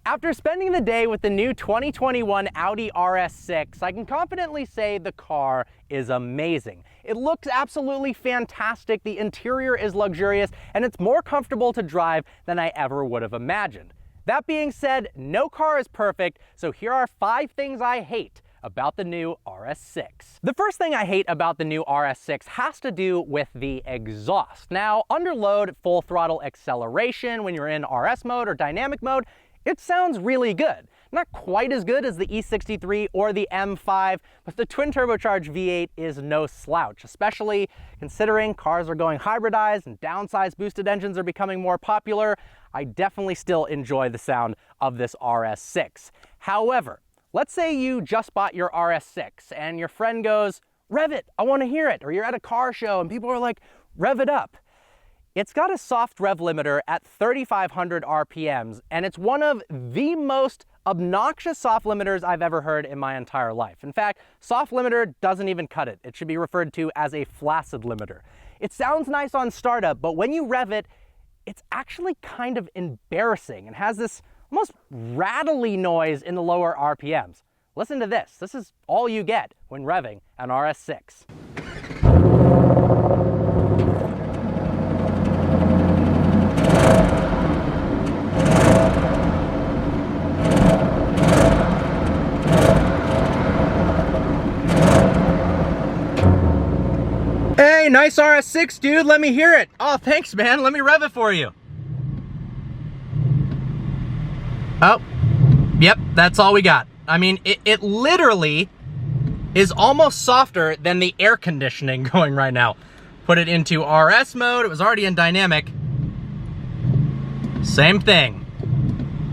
After spending the day with the new 2021 Audi RS6, I can confidently say the car is amazing. It looks absolutely fantastic, the interior is luxurious, and it's more comfortable to drive than I ever would have imagined. That being said, no car is perfect, so here are 5 things I hate about the new RS6. The first thing I hate about the new RS6 has to do with the exhaust. Now, under load, full throttle acceleration when you're in RS mode or dynamic mode, it sounds really good. Not quite as good as the E63 or the M5, but the twin turbocharged V8 is no slouch, especially considering cars are going hybridized and downsized boosted engines are becoming more popular. I definitely still enjoy the sound of this RS6. However, let's say you just bought your RS6 and your friend goes, "Rev it, I want to hear it," or you're at a car show and people are like, "Rev it up." It's got a soft rev limiter at 3,500 RPMs, and it's one of the most obnoxious soft limiters I've ever heard in my entire life. In fact, soft limiter doesn't even cut it. It should be referred to as a flaccid limiter. It sounds nice on startup, but when you rev it, it's actually kind of embarrassing and has this almost rattly noise in the lower RPMs. Listen to this. This is all you get when revving an RS6. Hey, nice RS6, dude. Let me hear it. Oh, thanks, man. Let me rev it for you. Oh, yep, that's all we got. I mean, it literally is almost softer than the air conditioning going right now. Put it into RS mode. It was already in dynamic. Same thing.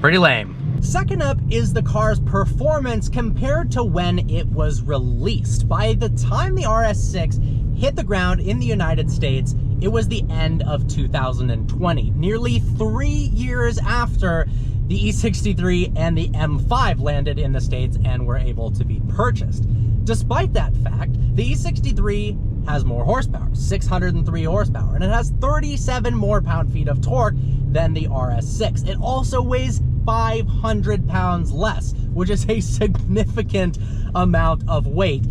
Pretty lame. Second up is the car's performance compared to when it was released. By the time the RS6 hit the ground in the United States, it was the end of 2020, nearly 3 years after the E63 and the M5 landed in the States and were able to be purchased. Despite that fact, the E63 has more horsepower, 603 horsepower, and it has 37 more pound-feet of torque than the RS6. It also weighs 500 pounds less, which is a significant amount of weight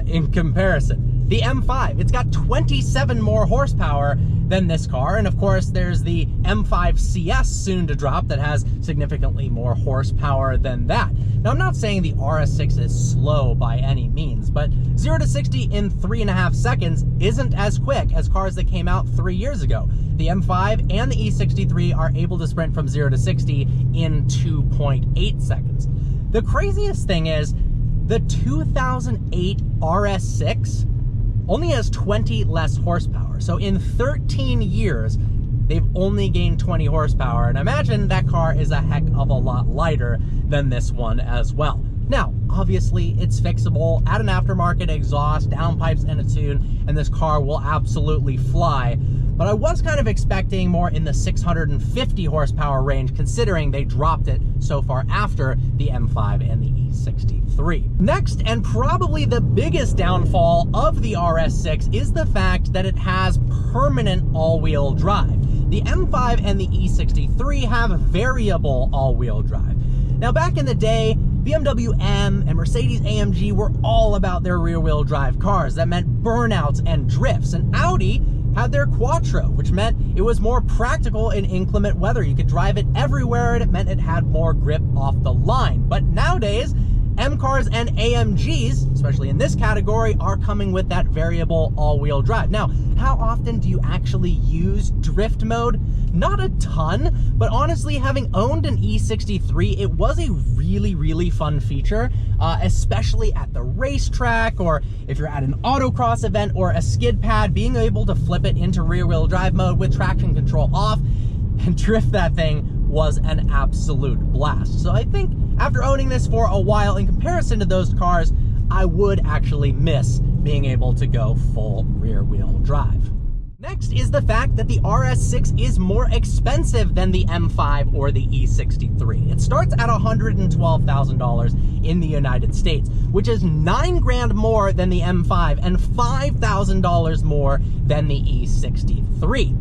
in comparison. The M5, it's got 27 more horsepower than this car, and of course there's the M5 CS soon to drop that has significantly more horsepower than that. Now, I'm not saying the RS6 is slow by any means, but 0 to 60 in 3.5 seconds isn't as quick as cars that came out 3 years ago. The M5 and the E63 are able to sprint from 0 to 60 in 2.8 seconds. The craziest thing is the 2008 RS6 only has 20 less horsepower. So in 13 years, they've only gained 20 horsepower. And imagine that car is a heck of a lot lighter than this one as well. Now, obviously it's fixable. Add an aftermarket exhaust, downpipes, and a tune, and this car will absolutely fly. But I was kind of expecting more in the 650 horsepower range, considering they dropped it so far after the M5 and the E63. Next, and probably the biggest downfall of the RS6, is the fact that it has permanent all-wheel drive. The M5 and the E63 have variable all-wheel drive. Now, back in the day, BMW M and Mercedes AMG were all about their rear-wheel drive cars. That meant burnouts and drifts. And Audi had their Quattro, which meant it was more practical in inclement weather. You could drive it everywhere, and it meant it had more grip off the line. But nowadays, M cars and AMGs, especially in this category, are coming with that variable all-wheel drive. Now, how often do you actually use drift mode? Not a ton, but honestly, having owned an E63, it was a really fun feature, especially at the racetrack, or if you're at an autocross event or a skid pad, being able to flip it into rear-wheel drive mode with traction control off and drift that thing was an absolute blast. So I think after owning this for a while, in comparison to those cars, I would actually miss being able to go full rear-wheel drive. Next is the fact that the RS6 is more expensive than the M5 or the E63. It starts at $112,000 in the United States, which is $9 grand more than the M5 and $5,000 more than the E63.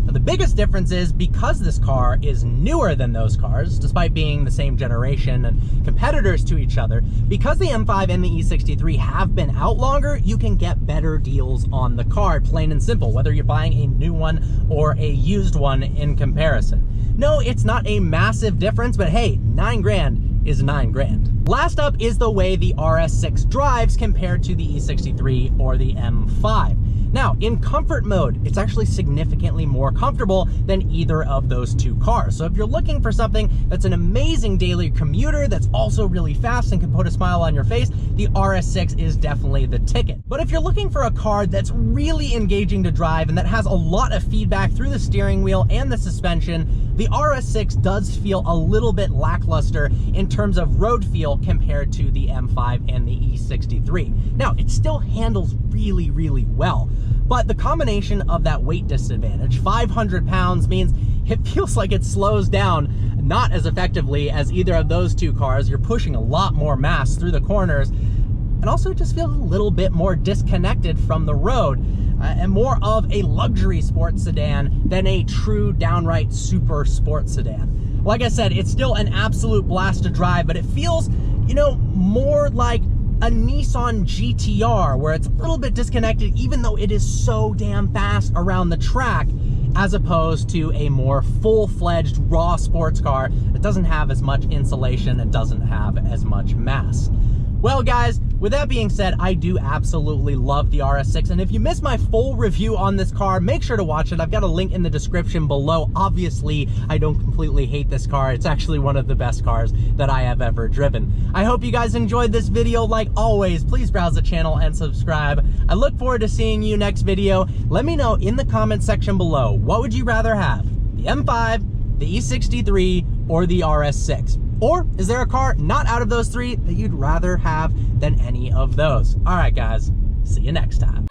Now, But the biggest difference is because this car is newer than those cars, despite being the same generation and competitors to each other, because the M5 and the E63 have been out longer, you can get better deals on the car, plain and simple, whether you're buying a new one or a used one in comparison. No, it's not a massive difference, but hey, 9 grand is 9 grand. Last up is the way the RS6 drives compared to the E63 or the M5. Now, in comfort mode, it's actually significantly more comfortable than either of those two cars. So if you're looking for something that's an amazing daily commuter that's also really fast and can put a smile on your face, the RS6 is definitely the ticket. But if you're looking for a car that's really engaging to drive and that has a lot of feedback through the steering wheel and the suspension, the RS6 does feel a little bit lackluster in terms of road feel compared to the M5 and the E63. Now, it still handles really, really well. But the combination of that weight disadvantage, 500 pounds, means it feels like it slows down not as effectively as either of those two cars. You're pushing a lot more mass through the corners, and also just feels a little bit more disconnected from the road, and more of a luxury sports sedan than a true downright super sports sedan. Like I said, it's still an absolute blast to drive, but it feels, you know, more like a Nissan GTR, where it's a little bit disconnected even though it is so damn fast around the track, as opposed to a more full-fledged raw sports car that doesn't have as much insulation and doesn't have as much mass. Well, guys, with that being said, I do absolutely love the RS6, and if you missed my full review on this car, make sure to watch it. I've got a link in the description below. Obviously, I don't completely hate this car. It's actually one of the best cars that I have ever driven. I hope you guys enjoyed this video. Like always, please browse the channel and subscribe. I look forward to seeing you next video. Let me know in the comment section below, what would you rather have? The M5, the E63, or the RS6? Or is there a car not out of those three that you'd rather have than any of those? All right, guys, see you next time.